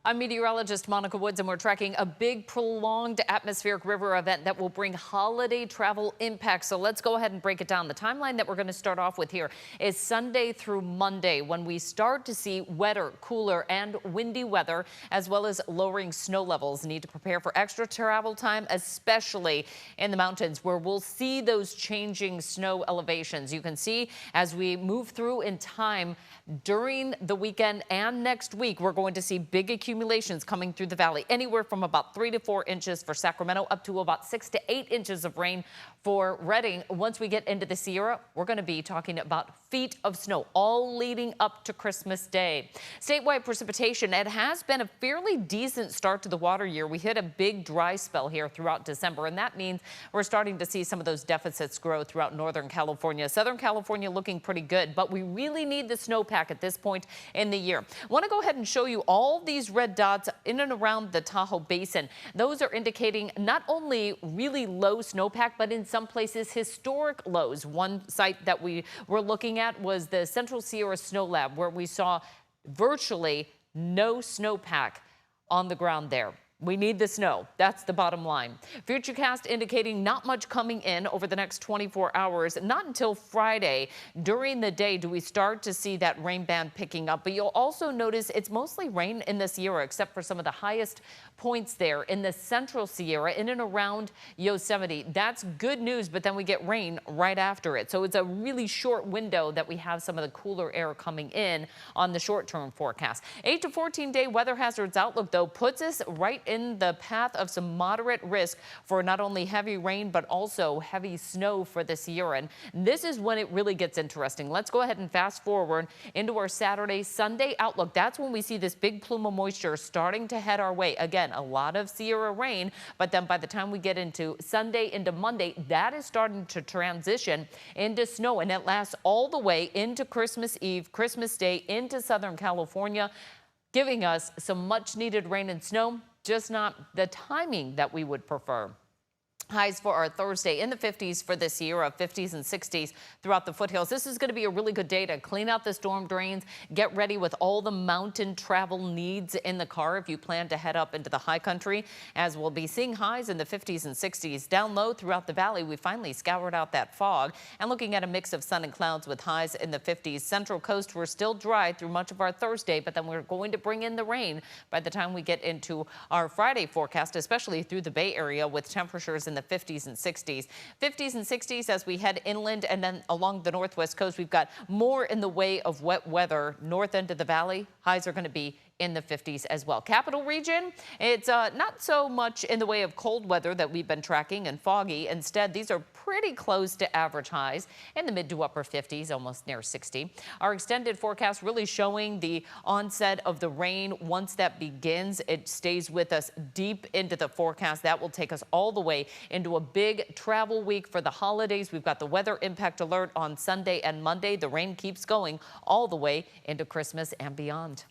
I'm meteorologist Monica Woods, and we're tracking a big prolonged atmospheric river event that will bring holiday travel impacts. So let's go ahead and break it down. The timeline that we're going to start off with here is Sunday through Monday, when we start to see wetter, cooler and windy weather, as well as lowering snow levels. Need to prepare for extra travel time, especially in the mountains, where we'll see those changing snow elevations. You can see as we move through in time during the weekend and next week, we're going to see big accumulations coming through the valley, anywhere from about 3 to 4 inches for Sacramento up to about 6 to 8 inches of rain for Redding. Once we get into the Sierra, we're going to be talking about feet of snow, all leading up to Christmas Day. Statewide precipitation, it has been a fairly decent start to the water year. We hit a big dry spell here throughout December, and that means we're starting to see some of those deficits grow throughout Northern California. Southern California looking pretty good, but we really need the snowpack at this point in the year. I want to go ahead and show you all these red dots in and around the Tahoe Basin. Those are indicating not only really low snowpack, but in some places historic lows. One site that we were looking at was the Central Sierra Snow Lab, where we saw virtually no snowpack on the ground there. We need the snow. That's the bottom line. Futurecast indicating not much coming in over the next 24 hours. Not until Friday during the day do we start to see that rain band picking up. But you'll also notice it's mostly rain in the Sierra, except for some of the highest points there in the Central Sierra, in and around Yosemite. That's good news, but then we get rain right after it. So it's a really short window that we have some of the cooler air coming in on the short-term forecast. 8 to 14-day weather hazards outlook, though, puts us right in the path of some moderate risk for not only heavy rain, but also heavy snow for the Sierra. And this is when it really gets interesting. Let's go ahead and fast forward into our Saturday, Sunday outlook. That's when we see this big plume of moisture starting to head our way. Again, a lot of Sierra rain, but then by the time we get into Sunday into Monday, that is starting to transition into snow, and it lasts all the way into Christmas Eve, Christmas Day, into Southern California, giving us some much needed rain and snow, just not the timing that we would prefer. Highs for our Thursday in the 50s for the Sierra, 50s and 60s throughout the foothills. This is going to be a really good day to clean out the storm drains, get ready with all the mountain travel needs in the car if you plan to head up into the high country, as we'll be seeing highs in the 50s and 60s. Down low throughout the valley, we finally scoured out that fog and looking at a mix of sun and clouds with highs in the 50s. Central coast, we're still dry through much of our Thursday, but then we're going to bring in the rain by the time we get into our Friday forecast, especially through the Bay Area with temperatures in the 50s and 60s. 50s and 60s as we head inland, and then along the northwest coast, we've got more in the way of wet weather. North end of the valley, highs are going to be in the 50s as well. Capital region, it's not so much in the way of cold weather that we've been tracking and foggy. Instead, these are pretty close to average highs in the mid to upper 50s, almost near 60. Our extended forecast really showing the onset of the rain. Once that begins, it stays with us deep into the forecast. That will take us all the way into a big travel week for the holidays. We've got the weather impact alert on Sunday and Monday. The rain keeps going all the way into Christmas and beyond.